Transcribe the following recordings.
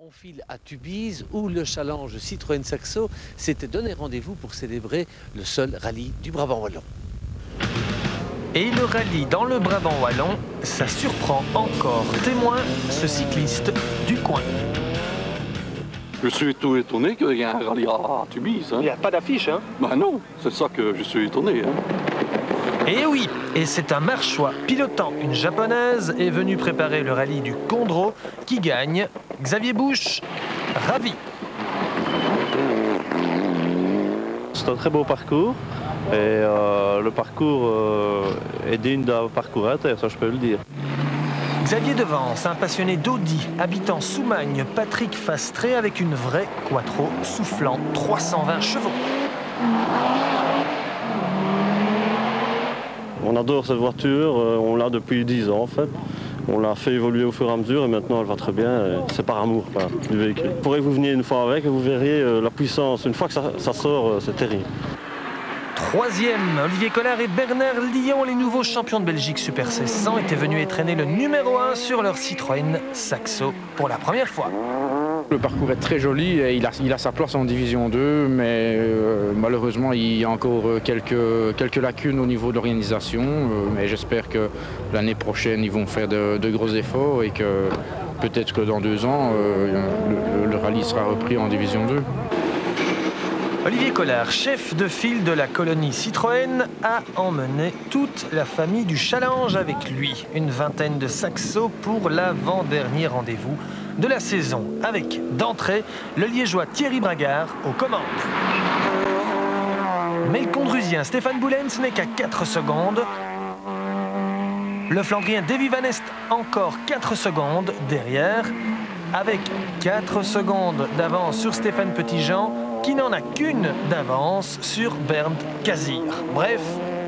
On file à Tubize où le challenge Citroën Saxo s'était donné rendez-vous pour célébrer le seul rallye du Brabant wallon. Et le rallye dans le Brabant wallon, ça surprend encore témoin ce cycliste du coin. Je suis tout étonné qu'il y ait un rallye à Tubize. Hein. Il n'y a pas d'affiche, hein? Ben non, c'est ça que je suis étonné. Hein. Et oui, et c'est un marchois pilotant une japonaise est venu préparer le rallye du Condro qui gagne. Xavier Bouche, ravi. C'est un très beau parcours et le parcours est digne d'un parcours inter, ça je peux le dire. Xavier Devance, un passionné d'Audi, habitant Soumagne, Patrick Fastré avec une vraie quattro soufflant 320 chevaux. On adore cette voiture, on l'a depuis 10 ans en fait. On l'a fait évoluer au fur et à mesure et maintenant elle va très bien. C'est par amour du véhicule. Il faudrait que vous veniez une fois avec et vous verriez la puissance. Une fois que ça sort, c'est terrible. Troisième, Olivier Collard et Bernard Lyon, les nouveaux champions de Belgique Super C100, étaient venus étraîner le numéro 1 sur leur Citroën Saxo pour la première fois. Le parcours est très joli et il a sa place en division 2, mais malheureusement il y a encore quelques lacunes au niveau de l'organisation. Mais j'espère que l'année prochaine ils vont faire de gros efforts et que peut-être que dans 2 ans le rallye sera repris en division 2. Olivier Collard, chef de file de la colonie Citroën, a emmené toute la famille du challenge avec lui. Une vingtaine de saxos pour l'avant-dernier rendez-vous de la saison, avec d'entrée le liégeois Thierry Bragard aux commandes. Mais le condrusien Stéphane Boulens n'est qu'à 4 secondes. Le flandrien Davy Van Est encore 4 secondes derrière, avec 4 secondes d'avance sur Stéphane Petitjean, qui n'en a qu'une d'avance sur Bernd Kazir. Bref,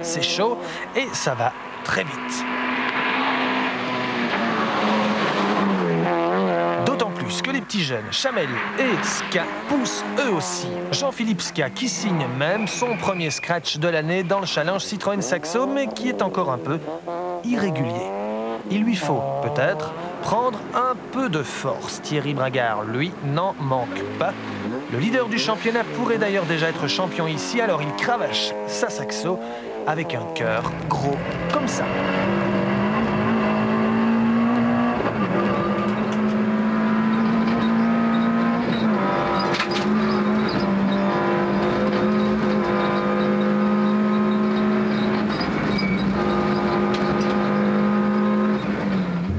c'est chaud et ça va très vite. D'autant plus que les petits jeunes Chamel et Ska poussent eux aussi. Jean-Philippe Ska qui signe même son premier scratch de l'année dans le challenge Citroën Saxo, mais qui est encore un peu irrégulier. Il lui faut peut-être prendre un peu de force. Thierry Bragard, lui, n'en manque pas. Le leader du championnat pourrait d'ailleurs déjà être champion ici, alors il cravache sa Saxo avec un cœur gros comme ça.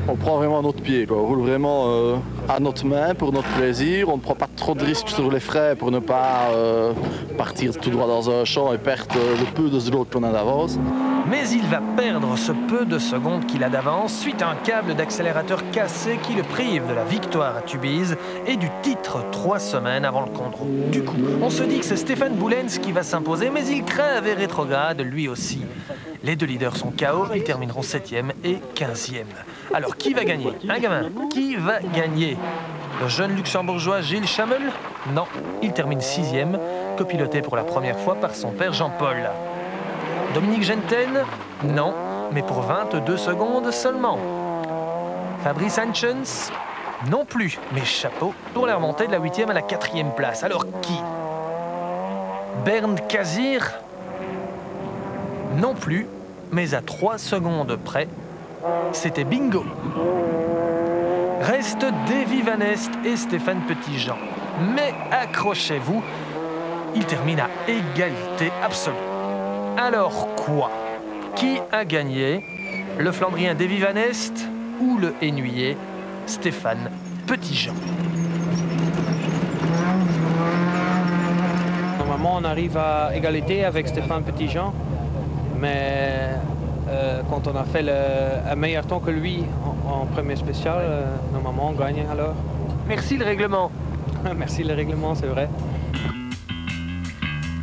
On prend vraiment notre pied, quoi. On roule vraiment à notre main pour notre plaisir. On ne prend pas trop de risques sur les frais pour ne pas partir tout droit dans un champ et perdre le peu de secondes qu'on a d'avance. Mais il va perdre ce peu de secondes qu'il a d'avance suite à un câble d'accélérateur cassé qui le prive de la victoire à Tubize et du titre 3 semaines avant le Condro. Du coup, on se dit que c'est Stéphane Boulens qui va s'imposer, mais il crève et rétrograde lui aussi. Les deux leaders sont KO, ils termineront 7e et 15e. Alors qui va gagner? Un gamin. Qui va gagner? Le jeune luxembourgeois Gilles Chamel? Non, il termine 6e, copiloté pour la première fois par son père Jean-Paul. Dominique Genten? Non, mais pour 22 secondes seulement. Fabrice Hanchens? Non plus, mais chapeau pour la remontée de la 8e à la 4e place. Alors qui? Bernd Kazir? Non plus, mais à 3 secondes près, c'était bingo. Reste Davy Van Est et Stéphane Petitjean. Mais accrochez-vous, ils terminent à égalité absolue. Alors quoi? Qui a gagné? Le Flandrien Davy Van Est ou le Hainaut Stéphane Petitjean? Normalement, on arrive à égalité avec Stéphane Petitjean, mais quand on a fait un meilleur temps que lui en premier spécial, normalement on gagne alors. Merci le règlement. Merci le règlement, c'est vrai.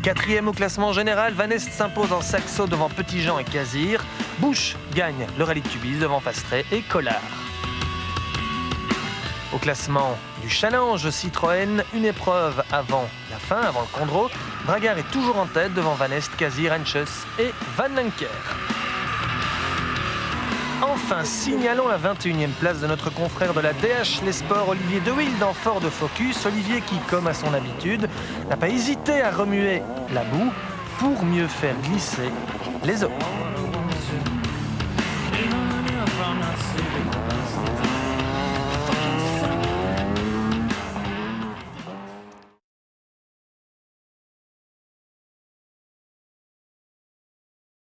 4e au classement général, Van Est s'impose en Saxo devant Petitjean et Kazir. Bouche gagne le rallye de Tubize devant Fastré et Collard. Au classement du challenge Citroën, une épreuve avant la fin, avant le Condro, Bragard est toujours en tête devant Van Est, Kazir, Hanches et Van Lanker. Enfin, signalons la 21e place de notre confrère de la DH Les Sports, Olivier De Wilde, en fort de focus. Olivier qui, comme à son habitude, n'a pas hésité à remuer la boue pour mieux faire glisser les autres.